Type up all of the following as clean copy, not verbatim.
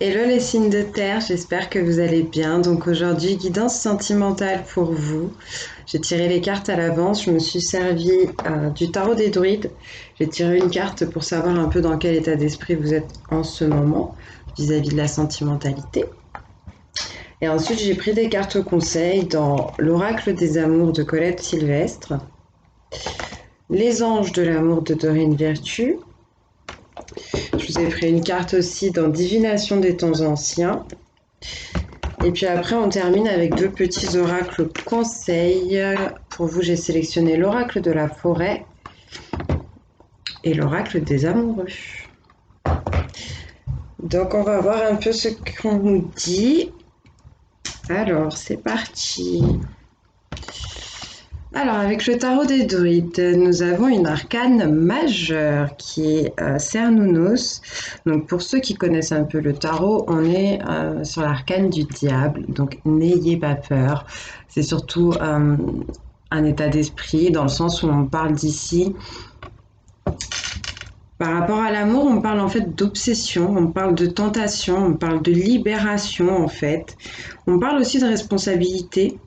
Hello les signes de terre, j'espère que vous allez bien. Donc aujourd'hui, guidance sentimentale pour vous. J'ai tiré les cartes à l'avance, je me suis servi du tarot des druides. J'ai tiré une carte pour savoir un peu dans quel état d'esprit vous êtes en ce moment vis-à-vis de la sentimentalité. Et ensuite, j'ai pris des cartes conseils dans l'oracle des amours de Colette Sylvestre, les anges de l'amour de Dorine Virtue. Je vous ai pris une carte aussi dans Divination des temps anciens. Et puis après, on termine avec deux petits oracles conseils. Pour vous, j'ai sélectionné l'oracle de la forêt et l'oracle des amoureux. Donc, on va voir un peu ce qu'on nous dit. Alors, c'est parti. Alors, avec le tarot des druides, nous avons une arcane majeure qui est Cernunnos. Donc, pour ceux qui connaissent un peu le tarot, on est sur l'arcane du diable. Donc, n'ayez pas peur. C'est surtout un état d'esprit, dans le sens où on parle d'ici. Par rapport à l'amour, on parle en fait d'obsession, on parle de tentation, on parle de libération en fait. On parle aussi de responsabilité.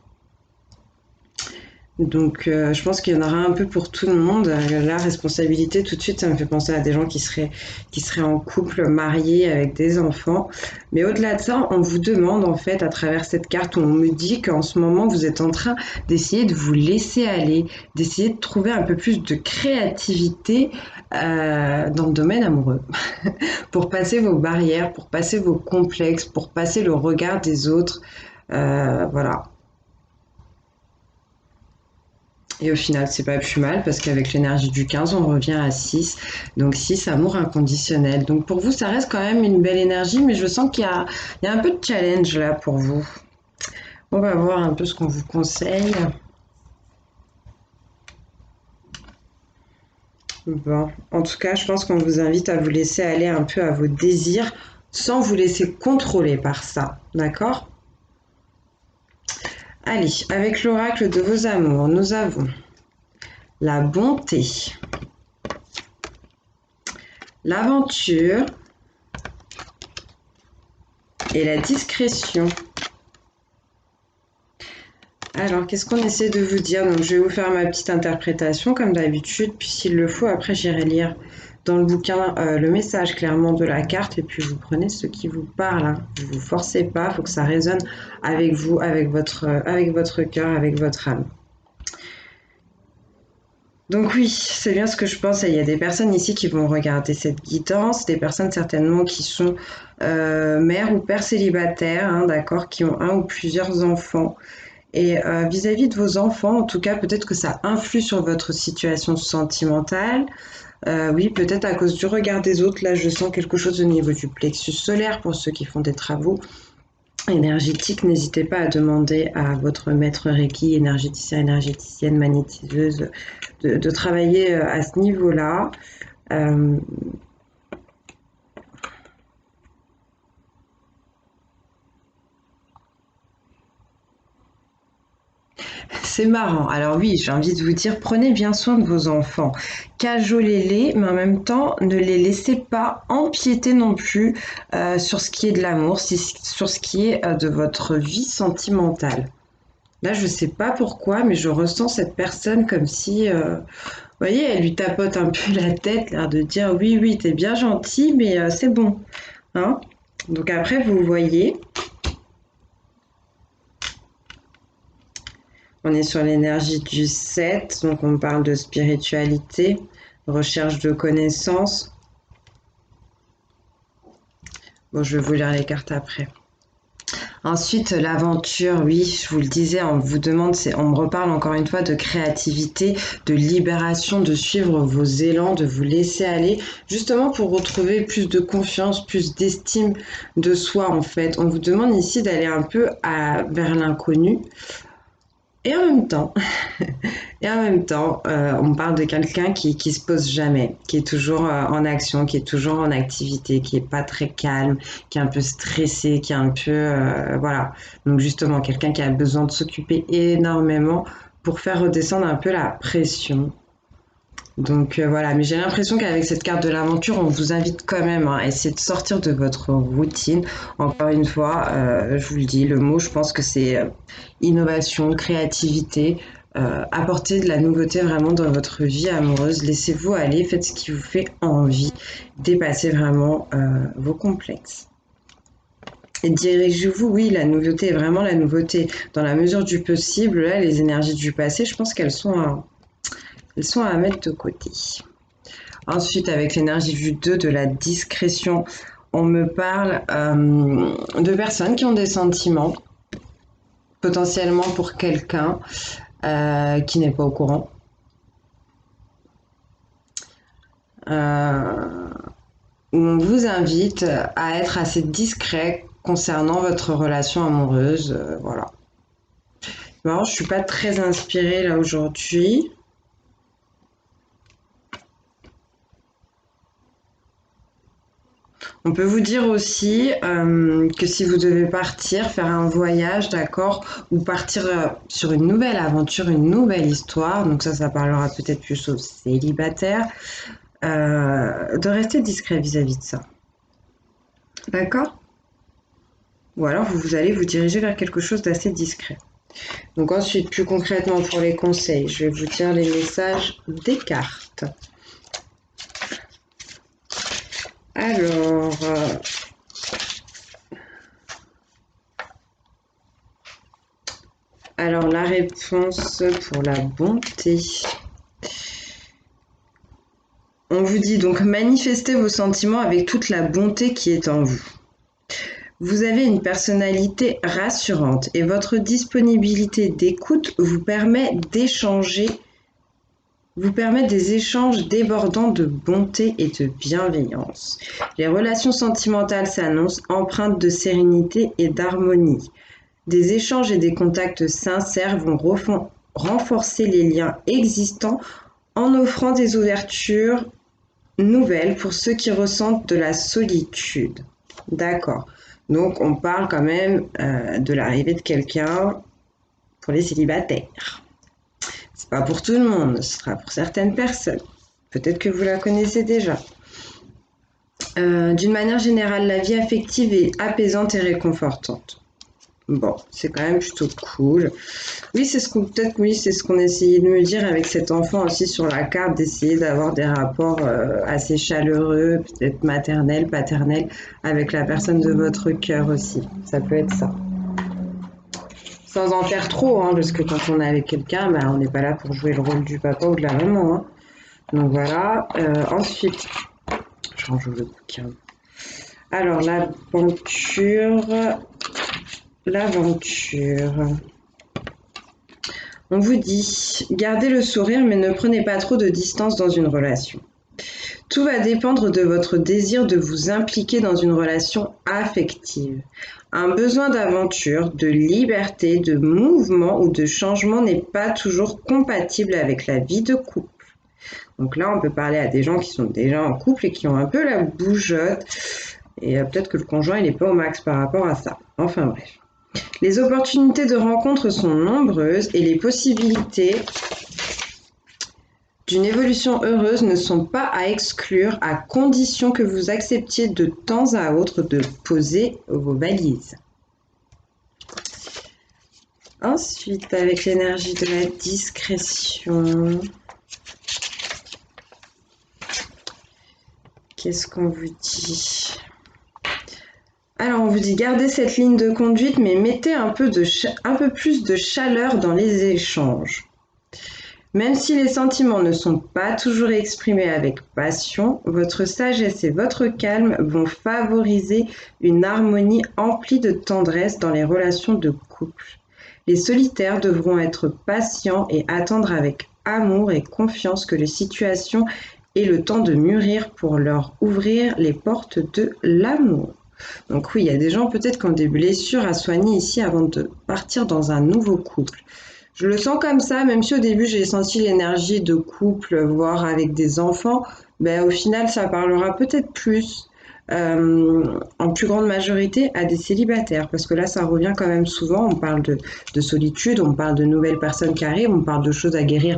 Donc, je pense qu'il y en aura un peu pour tout le monde. La responsabilité, tout de suite, ça me fait penser à des gens qui seraient en couple, mariés, avec des enfants. Mais au-delà de ça, on vous demande, en fait, à travers cette carte, on me dit qu'en ce moment, vous êtes en train d'essayer de vous laisser aller, d'essayer de trouver un peu plus de créativité dans le domaine amoureux, pour passer vos barrières, pour passer vos complexes, pour passer le regard des autres. Voilà. Et au final, c'est pas plus mal parce qu'avec l'énergie du 15, on revient à 6. Donc 6, amour inconditionnel. Donc pour vous, ça reste quand même une belle énergie, mais je sens qu'il y a un peu de challenge là pour vous. On va voir un peu ce qu'on vous conseille. Bon, en tout cas, je pense qu'on vous invite à vous laisser aller un peu à vos désirs sans vous laisser contrôler par ça. D'accord? Allez, avec l'oracle de vos amours, nous avons la bonté, l'aventure et la discrétion. Alors, qu'est-ce qu'on essaie de vous dire? Donc, je vais vous faire ma petite interprétation comme d'habitude, puis s'il le faut, après j'irai lire dans le bouquin le message clairement de la carte, et puis vous prenez ce qui vous parle. Hein. Vous vous forcez pas, il faut que ça résonne avec vous, avec votre cœur, avec votre âme. Donc oui, c'est bien ce que je pense. Il y a des personnes ici qui vont regarder cette guidance, des personnes certainement qui sont mères ou pères célibataires, hein, d'accord, qui ont un ou plusieurs enfants. Et vis-à-vis de vos enfants, en tout cas, peut-être que ça influe sur votre situation sentimentale. Oui, peut-être à cause du regard des autres. Là, je sens quelque chose au niveau du plexus solaire pour ceux qui font des travaux énergétiques. N'hésitez pas à demander à votre maître Reiki, énergéticien, énergéticienne, magnétiseuse, de travailler à ce niveau-là. Euh, C'est marrant. Alors oui, j'ai envie de vous dire, prenez bien soin de vos enfants. Cajolez-les, mais en même temps, ne les laissez pas empiéter non plus sur ce qui est de l'amour, sur ce qui est de votre vie sentimentale. Là, je sais pas pourquoi, mais je ressens cette personne comme si, vous voyez, elle lui tapote un peu la tête, l'air de dire oui, oui, t'es bien gentil, mais c'est bon. Hein. Donc après, vous voyez, on est sur l'énergie du 7, donc on parle de spiritualité, recherche de connaissances. Bon, je vais vous lire les cartes après. Ensuite, l'aventure, oui, je vous le disais, on vous demande, on me reparle encore une fois de créativité, de libération, de suivre vos élans, de vous laisser aller, justement pour retrouver plus de confiance, plus d'estime de soi en fait. On vous demande ici d'aller un peu vers l'inconnu. Et en même temps, on parle de quelqu'un qui se pose jamais, qui est toujours en action, qui est toujours en activité, qui est pas très calme, qui est un peu stressé, qui est un peu voilà. Donc justement, quelqu'un qui a besoin de s'occuper énormément pour faire redescendre un peu la pression. Donc voilà, mais j'ai l'impression qu'avec cette carte de l'aventure, on vous invite quand même à essayer de sortir de votre routine. Encore une fois, je vous le dis, le mot, je pense que c'est innovation, créativité, apporter de la nouveauté vraiment dans votre vie amoureuse. Laissez-vous aller, faites ce qui vous fait envie, dépassez vraiment vos complexes. Et dirigez-vous, oui, la nouveauté est vraiment la nouveauté. Dans la mesure du possible, là, les énergies du passé, je pense elles sont à mettre de côté. Ensuite, avec l'énergie du 2 de la discrétion, on me parle de personnes qui ont des sentiments, potentiellement pour quelqu'un qui n'est pas au courant. On vous invite à être assez discret concernant votre relation amoureuse. Voilà. Bon, je suis pas très inspirée là aujourd'hui. On peut vous dire aussi que si vous devez partir, faire un voyage, d'accord, ou partir sur une nouvelle aventure, une nouvelle histoire, donc ça parlera peut-être plus aux célibataires, de rester discret vis-à-vis de ça. D'accord? Ou alors vous allez vous diriger vers quelque chose d'assez discret. Donc ensuite, plus concrètement pour les conseils, je vais vous dire les messages des cartes. Alors, la réponse pour la bonté. On vous dit donc manifestez vos sentiments avec toute la bonté qui est en vous. Vous avez une personnalité rassurante et votre disponibilité d'écoute vous permet des échanges débordants de bonté et de bienveillance. Les relations sentimentales s'annoncent empreintes de sérénité et d'harmonie. Des échanges et des contacts sincères vont renforcer les liens existants en offrant des ouvertures nouvelles pour ceux qui ressentent de la solitude. D'accord. Donc on parle quand même de l'arrivée de quelqu'un pour les célibataires. C'est pas pour tout le monde, ce sera pour certaines personnes. Peut-être que vous la connaissez déjà. D'une manière générale, la vie affective est apaisante et réconfortante. Bon, c'est quand même plutôt cool. Oui, c'est ce qu'on essayait de me dire avec cet enfant aussi sur la carte, d'essayer d'avoir des rapports assez chaleureux, peut-être maternels, paternels, avec la personne de votre cœur aussi. Ça peut être ça. Sans en faire trop, hein, parce que quand on est avec quelqu'un, bah, on n'est pas là pour jouer le rôle du papa ou de la maman. Hein. Donc voilà. Ensuite, je range le bouquin. Alors, l'aventure. On vous dit, gardez le sourire mais ne prenez pas trop de distance dans une relation. Tout va dépendre de votre désir de vous impliquer dans une relation affective. Un besoin d'aventure, de liberté, de mouvement ou de changement n'est pas toujours compatible avec la vie de couple. Donc là, on peut parler à des gens qui sont déjà en couple et qui ont un peu la bougeotte. Et peut-être que le conjoint, il n'est pas au max par rapport à ça. Enfin bref. Les opportunités de rencontre sont nombreuses et les possibilités d'une évolution heureuse ne sont pas à exclure à condition que vous acceptiez de temps à autre de poser vos valises. Ensuite, avec l'énergie de la discrétion, qu'est-ce qu'on vous dit ? Alors, on vous dit gardez cette ligne de conduite, mais mettez un peu plus de chaleur dans les échanges. Même si les sentiments ne sont pas toujours exprimés avec passion, votre sagesse et votre calme vont favoriser une harmonie emplie de tendresse dans les relations de couple. Les solitaires devront être patients et attendre avec amour et confiance que les situations aient le temps de mûrir pour leur ouvrir les portes de l'amour. Donc oui, il y a des gens peut-être qui ont des blessures à soigner ici avant de partir dans un nouveau couple. Je le sens comme ça, même si au début j'ai senti l'énergie de couple, voire avec des enfants, au final ça parlera peut-être plus, en plus grande majorité, à des célibataires, parce que là ça revient quand même souvent, on parle de solitude, on parle de nouvelles personnes qui arrivent, on parle de choses à guérir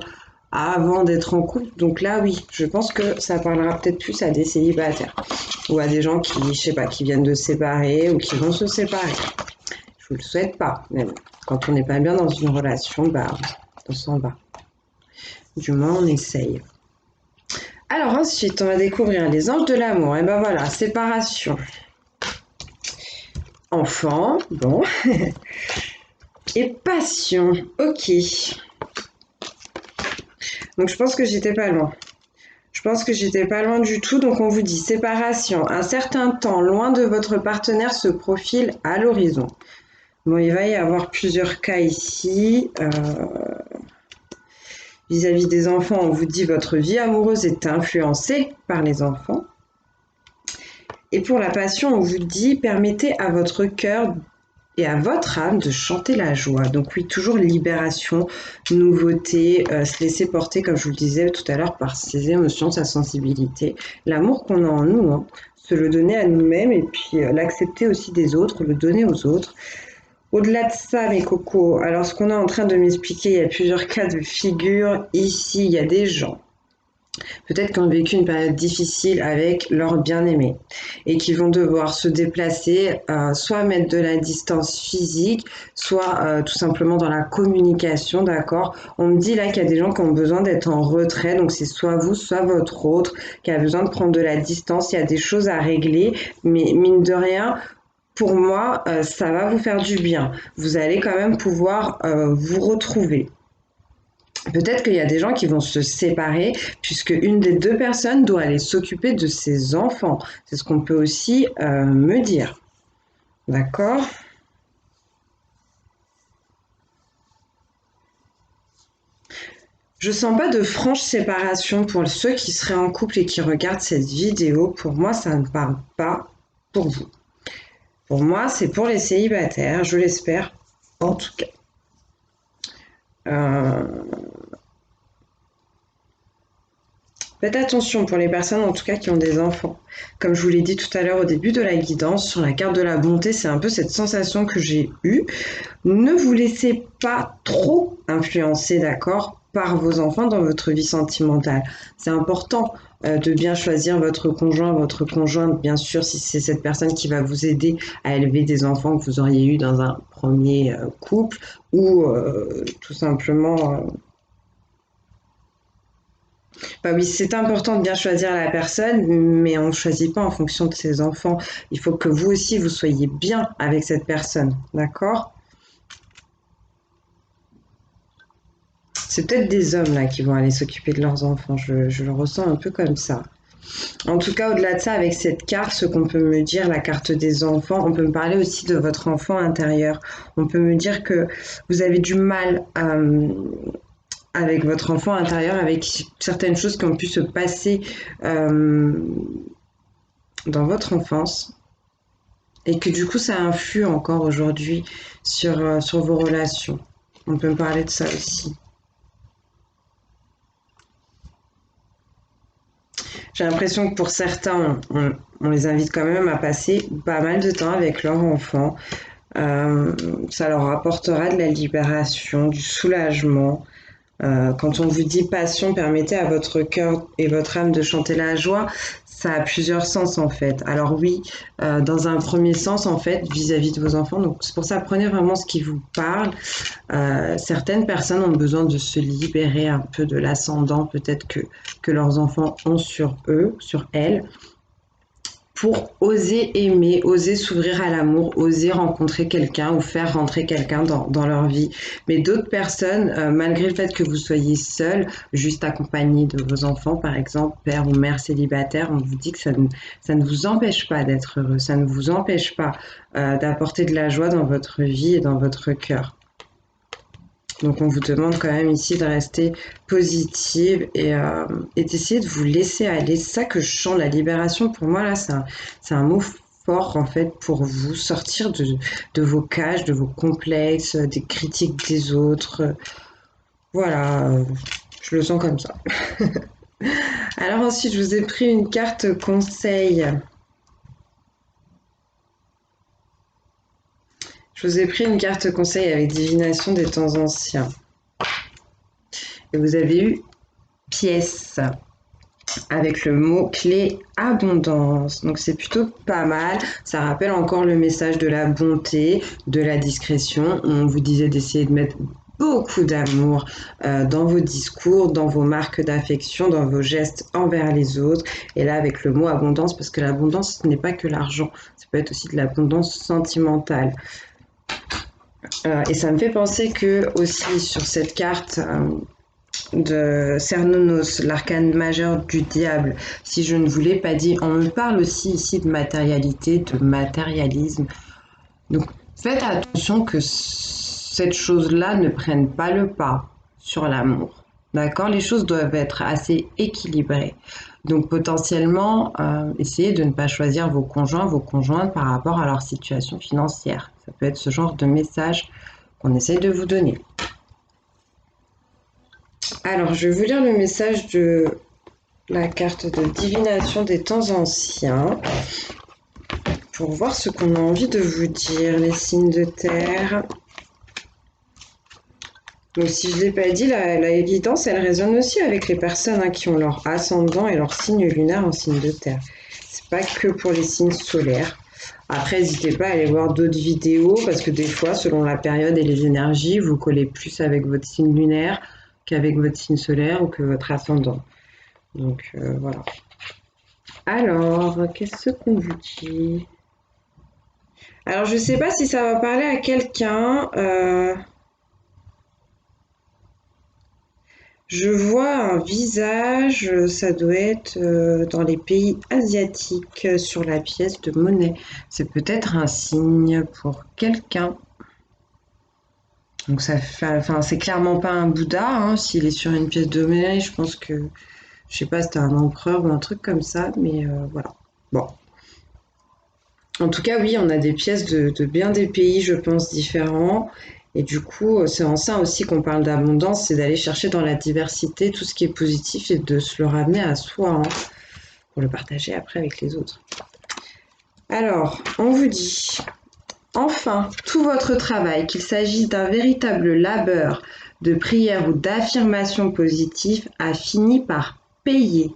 avant d'être en couple. Donc là, oui, je pense que ça parlera peut-être plus à des célibataires ou à des gens qui, je sais pas, qui viennent de se séparer ou qui vont se séparer. Je vous le souhaite pas, mais bon, quand on n'est pas bien dans une relation, bah, on s'en va. Du moins, on essaye. Alors ensuite, on va découvrir les anges de l'amour. Et ben voilà, séparation. Enfant, bon. Et passion, ok. Donc je pense que j'étais pas loin. Je pense que j'étais pas loin du tout. Donc on vous dit séparation. Un certain temps loin de votre partenaire se profile à l'horizon. Bon, il va y avoir plusieurs cas ici. Vis-à-vis des enfants, on vous dit votre vie amoureuse est influencée par les enfants. Et pour la passion, on vous dit permettez à votre cœur et à votre âme de chanter la joie. Donc oui, toujours libération, nouveauté, se laisser porter, comme je vous le disais tout à l'heure, par ses émotions, sa sensibilité, l'amour qu'on a en nous, hein, se le donner à nous-mêmes et puis l'accepter aussi des autres, le donner aux autres. Au-delà de ça, mes cocos, alors ce qu'on est en train de m'expliquer, il y a plusieurs cas de figure. Ici, il y a des gens peut-être qui ont vécu une période difficile avec leur bien-aimé et qui vont devoir se déplacer, soit mettre de la distance physique, soit tout simplement dans la communication, d'accord. On me dit là qu'il y a des gens qui ont besoin d'être en retrait, donc c'est soit vous, soit votre autre qui a besoin de prendre de la distance. Il y a des choses à régler, mais mine de rien, pour moi, ça va vous faire du bien. Vous allez quand même pouvoir vous retrouver. Peut-être qu'il y a des gens qui vont se séparer puisque une des deux personnes doit aller s'occuper de ses enfants. C'est ce qu'on peut aussi me dire. D'accord? Je sens pas de franche séparation pour ceux qui seraient en couple et qui regardent cette vidéo. Pour moi, ça ne parle pas pour vous. Pour moi, c'est pour les célibataires, je l'espère, en tout cas. Euh, Faites attention pour les personnes en tout cas qui ont des enfants. Comme je vous l'ai dit tout à l'heure au début de la guidance, sur la carte de la bonté, c'est un peu cette sensation que j'ai eue. Ne vous laissez pas trop influencer, d'accord, par vos enfants dans votre vie sentimentale. C'est important de bien choisir votre conjoint, votre conjointe, bien sûr, si c'est cette personne qui va vous aider à élever des enfants que vous auriez eu dans un premier couple ou tout simplement bah oui, c'est important de bien choisir la personne, mais on ne choisit pas en fonction de ses enfants. Il faut que vous aussi, vous soyez bien avec cette personne, d'accord? C'est peut-être des hommes là qui vont aller s'occuper de leurs enfants, je le ressens un peu comme ça. En tout cas, au-delà de ça, avec cette carte, ce qu'on peut me dire, la carte des enfants, on peut me parler aussi de votre enfant intérieur. On peut me dire que vous avez du mal avec votre enfant intérieur, avec certaines choses qui ont pu se passer dans votre enfance et que du coup ça influe encore aujourd'hui sur vos relations. On peut me parler de ça aussi. J'ai l'impression que pour certains, on les invite quand même à passer pas mal de temps avec leur enfant. Ça leur apportera de la libération, du soulagement. Quand on vous dit passion, permettez à votre cœur et votre âme de chanter la joie, ça a plusieurs sens en fait. Alors oui, dans un premier sens en fait, vis-à-vis de vos enfants, donc c'est pour ça, prenez vraiment ce qui vous parle. Certaines personnes ont besoin de se libérer un peu de l'ascendant peut-être que leurs enfants ont sur eux, sur elles, pour oser aimer, oser s'ouvrir à l'amour, oser rencontrer quelqu'un ou faire rentrer quelqu'un dans leur vie. Mais d'autres personnes, malgré le fait que vous soyez seul, juste accompagné de vos enfants, par exemple, père ou mère célibataire, on vous dit que ça ne vous empêche pas d'être heureux, ça ne vous empêche pas d'apporter de la joie dans votre vie et dans votre cœur. Donc on vous demande quand même ici de rester positive et d'essayer de vous laisser aller. C'est ça que je sens, la libération. Pour moi, là, c'est un mot fort en fait pour vous sortir de vos cages, de vos complexes, des critiques des autres. Voilà, je le sens comme ça. Alors ensuite, je vous ai pris une carte conseil. Je vous ai pris une carte conseil avec divination des temps anciens. Et vous avez eu pièce avec le mot-clé abondance. Donc c'est plutôt pas mal. Ça rappelle encore le message de la bonté, de la discrétion. On vous disait d'essayer de mettre beaucoup d'amour dans vos discours, dans vos marques d'affection, dans vos gestes envers les autres. Et là, avec le mot abondance, parce que l'abondance, ce n'est pas que l'argent. Ça peut être aussi de l'abondance sentimentale. Et ça me fait penser que aussi sur cette carte de Cernunnos, l'arcane majeur du diable, si je ne vous l'ai pas dit, on me parle aussi ici de matérialité, de matérialisme. Donc faites attention que cette chose-là ne prenne pas le pas sur l'amour. D'accord? Les choses doivent être assez équilibrées. Donc potentiellement, essayez de ne pas choisir vos conjoints, vos conjointes par rapport à leur situation financière. Ça peut être ce genre de message qu'on essaie de vous donner. Alors, je vais vous lire le message de la carte de divination des temps anciens pour voir ce qu'on a envie de vous dire, les signes de terre. Donc, si je ne l'ai pas dit, la évidence, elle résonne aussi avec les personnes qui ont leur ascendant et leur signe lunaire en signe de terre. C'est pas que pour les signes solaires. Après, n'hésitez pas à aller voir d'autres vidéos parce que des fois, selon la période et les énergies, vous collez plus avec votre signe lunaire qu'avec votre signe solaire ou que votre ascendant. Donc voilà. Alors, qu'est-ce qu'on vous dit? Alors, je ne sais pas si ça va parler à quelqu'un. Je vois un visage, ça doit être dans les pays asiatiques, sur la pièce de monnaie. C'est peut-être un signe pour quelqu'un. Donc ça fait, enfin, c'est clairement pas un Bouddha, hein. S'il est sur une pièce de monnaie, je pense que, je sais pas, c'était un empereur ou un truc comme ça, mais voilà. Bon. En tout cas, oui, on a des pièces de bien des pays, je pense, différents. Et du coup, c'est en ça aussi qu'on parle d'abondance, c'est d'aller chercher dans la diversité tout ce qui est positif et de se le ramener à soi, hein, pour le partager après avec les autres. Alors, on vous dit, enfin, tout votre travail, qu'il s'agisse d'un véritable labeur de prière ou d'affirmation positive, a fini par payer.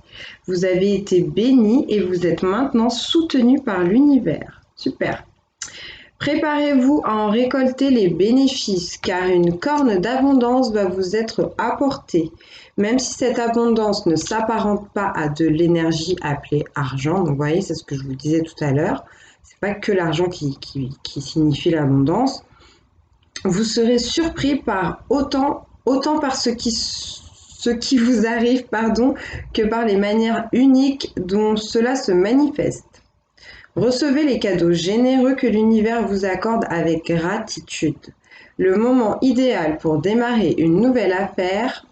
Vous avez été béni et vous êtes maintenant soutenu par l'univers. Super. Préparez-vous à en récolter les bénéfices, car une corne d'abondance va vous être apportée. Même si cette abondance ne s'apparente pas à de l'énergie appelée argent, donc vous voyez, c'est ce que je vous disais tout à l'heure, c'est pas que l'argent qui signifie l'abondance. Vous serez surpris par autant par ce qui vous arrive, que par les manières uniques dont cela se manifeste. Recevez les cadeaux généreux que l'univers vous accorde avec gratitude. Le moment idéal pour démarrer une nouvelle affaire.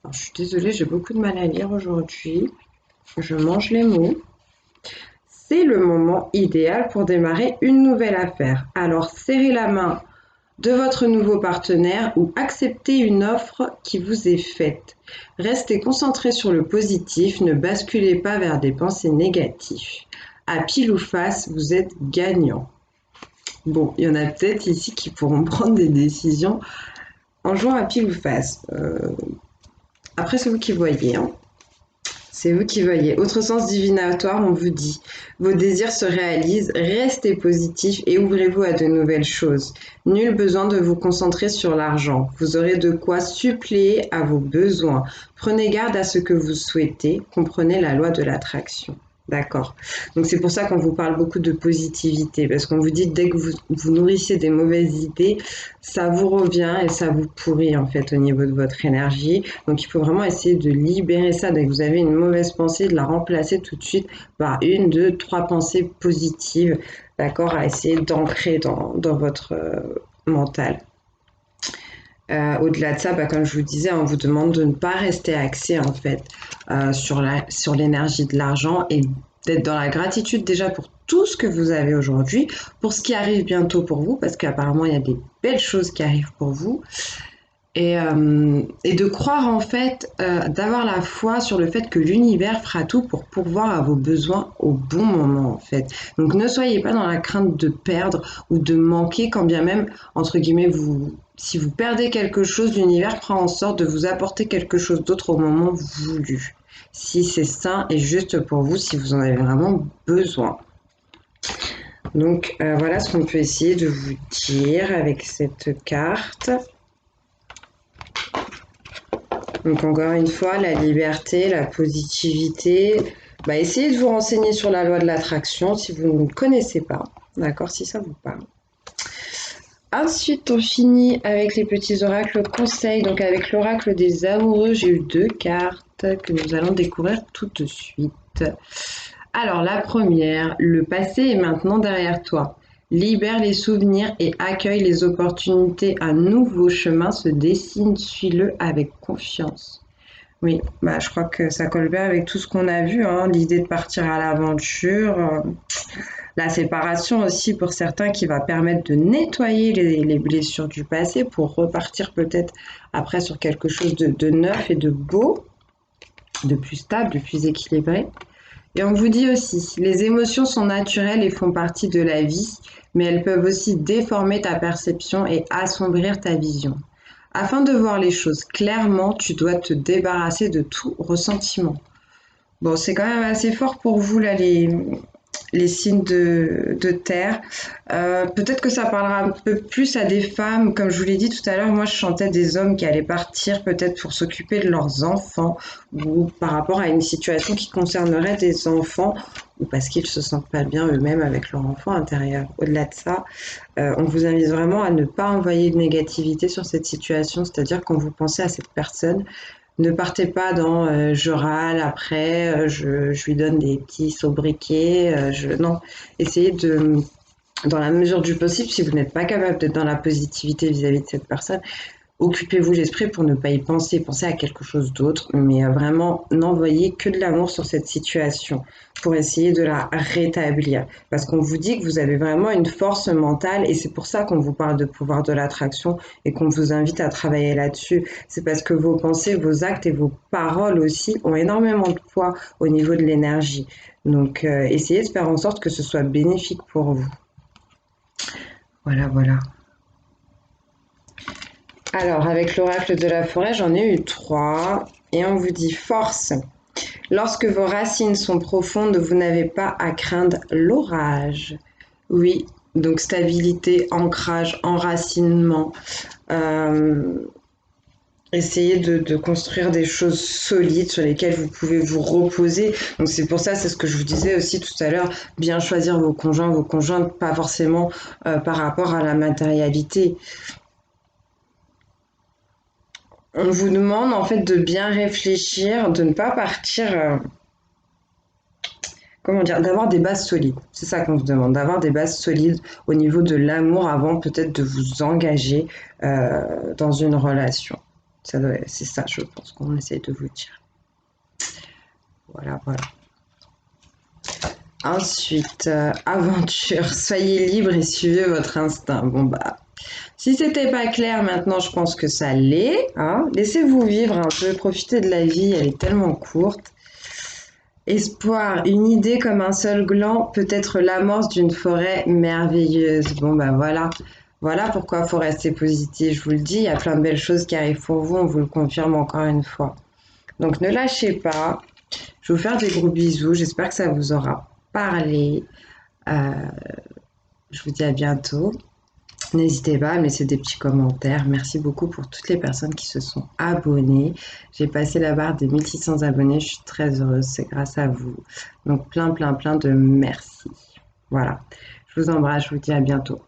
Alors, je suis désolée, j'ai beaucoup de mal à lire aujourd'hui. Je mange les mots. C'est le moment idéal pour démarrer une nouvelle affaire. Alors, serrez la main de votre nouveau partenaire ou acceptez une offre qui vous est faite. Restez concentré sur le positif, ne basculez pas vers des pensées négatives. À pile ou face, vous êtes gagnant. Bon, il y en a peut-être ici qui pourront prendre des décisions en jouant à pile ou face. Après, c'est vous qui voyez, hein. C'est vous qui voyez. Autre sens divinatoire, on vous dit, vos désirs se réalisent, restez positif et ouvrez-vous à de nouvelles choses. Nul besoin de vous concentrer sur l'argent. Vous aurez de quoi suppléer à vos besoins. Prenez garde à ce que vous souhaitez. Comprenez la loi de l'attraction. D'accord. Donc c'est pour ça qu'on vous parle beaucoup de positivité, parce qu'on vous dit dès que vous nourrissez des mauvaises idées, ça vous revient et ça vous pourrit en fait au niveau de votre énergie. Donc il faut vraiment essayer de libérer ça. Dès que vous avez une mauvaise pensée, de la remplacer tout de suite par une, deux, trois pensées positives, d'accord, à essayer d'ancrer dans votre mental. Au-delà de ça, comme je vous disais, on vous demande de ne pas rester axé en fait sur l'énergie de l'argent et d'être dans la gratitude déjà pour tout ce que vous avez aujourd'hui, pour ce qui arrive bientôt pour vous, parce qu'apparemment il y a des belles choses qui arrivent pour vous. Et de croire en fait, d'avoir la foi sur le fait que l'univers fera tout pour pourvoir à vos besoins au bon moment en fait. Donc ne soyez pas dans la crainte de perdre ou de manquer quand bien même, entre guillemets, si vous perdez quelque chose, l'univers fera en sorte de vous apporter quelque chose d'autre au moment voulu. Si c'est sain et juste pour vous, si vous en avez vraiment besoin. Donc voilà ce qu'on peut essayer de vous dire avec cette carte. Donc encore une fois, la liberté, la positivité. Essayez de vous renseigner sur la loi de l'attraction si vous ne connaissez pas. D'accord, si ça vous parle. Ensuite, on finit avec les petits oracles conseils. Donc avec l'oracle des amoureux, j'ai eu 2 cartes que nous allons découvrir tout de suite. Alors la première, le passé est maintenant derrière toi. Libère les souvenirs et accueille les opportunités. Un nouveau chemin se dessine, suis-le avec confiance. Oui, je crois que ça colle bien avec tout ce qu'on a vu, hein, l'idée de partir à l'aventure, la séparation aussi pour certains qui va permettre de nettoyer les blessures du passé pour repartir peut-être après sur quelque chose de neuf et de beau, de plus stable, de plus équilibré. Et on vous dit aussi, les émotions sont naturelles et font partie de la vie, mais elles peuvent aussi déformer ta perception et assombrir ta vision. Afin de voir les choses clairement, tu dois te débarrasser de tout ressentiment. Bon, c'est quand même assez fort pour vous, là, les signes de terre. Peut-être que ça parlera un peu plus à des femmes. Comme je vous l'ai dit tout à l'heure, moi je chantais des hommes qui allaient partir peut-être pour s'occuper de leurs enfants ou par rapport à une situation qui concernerait des enfants ou parce qu'ils se sentent pas bien eux-mêmes avec leur enfant intérieur. Au-delà de ça, on vous invite vraiment à ne pas envoyer de négativité sur cette situation, c'est-à-dire quand vous pensez à cette personne, ne partez pas dans je râle après, je lui donne des petits sobriquets. Non, essayez de, dans la mesure du possible, si vous n'êtes pas capable d'être dans la positivité vis-à-vis de cette personne, occupez-vous l'esprit pour ne pas y penser, pensez à quelque chose d'autre, mais vraiment n'envoyez que de l'amour sur cette situation pour essayer de la rétablir. Parce qu'on vous dit que vous avez vraiment une force mentale et c'est pour ça qu'on vous parle de pouvoir de l'attraction et qu'on vous invite à travailler là-dessus. C'est parce que vos pensées, vos actes et vos paroles aussi ont énormément de poids au niveau de l'énergie. Donc essayez de faire en sorte que ce soit bénéfique pour vous. Voilà, voilà. Alors, avec l'oracle de la forêt, j'en ai eu 3. Et on vous dit force. Lorsque vos racines sont profondes, vous n'avez pas à craindre l'orage. Oui, donc stabilité, ancrage, enracinement. Euh, Essayez de construire des choses solides sur lesquelles vous pouvez vous reposer. Donc c'est pour ça, c'est ce que je vous disais aussi tout à l'heure, bien choisir vos conjoints, vos conjointes, pas forcément par rapport à la matérialité. On vous demande en fait de bien réfléchir, de ne pas partir, comment dire, d'avoir des bases solides. C'est ça qu'on vous demande, d'avoir des bases solides au niveau de l'amour avant peut-être de vous engager dans une relation. C'est ça, je pense qu'on essaye de vous dire. Voilà, voilà. Ensuite, aventure, soyez libre et suivez votre instinct. Bon si c'était pas clair maintenant, je pense que ça l'est. Hein. Laissez-vous vivre un peu, profitez de la vie, elle est tellement courte. Espoir, une idée comme un seul gland peut être l'amorce d'une forêt merveilleuse. Bon voilà. Voilà pourquoi il faut rester positif. Je vous le dis, il y a plein de belles choses qui arrivent pour vous, on vous le confirme encore une fois. Donc ne lâchez pas. Je vais vous faire des gros bisous. J'espère que ça vous aura parlé. Euh, je vous dis à bientôt. N'hésitez pas à me laisser des petits commentaires. Merci beaucoup pour toutes les personnes qui se sont abonnées. J'ai passé la barre des 1600 abonnés. Je suis très heureuse. C'est grâce à vous. Donc plein, plein, plein de merci. Voilà. Je vous embrasse. Je vous dis à bientôt.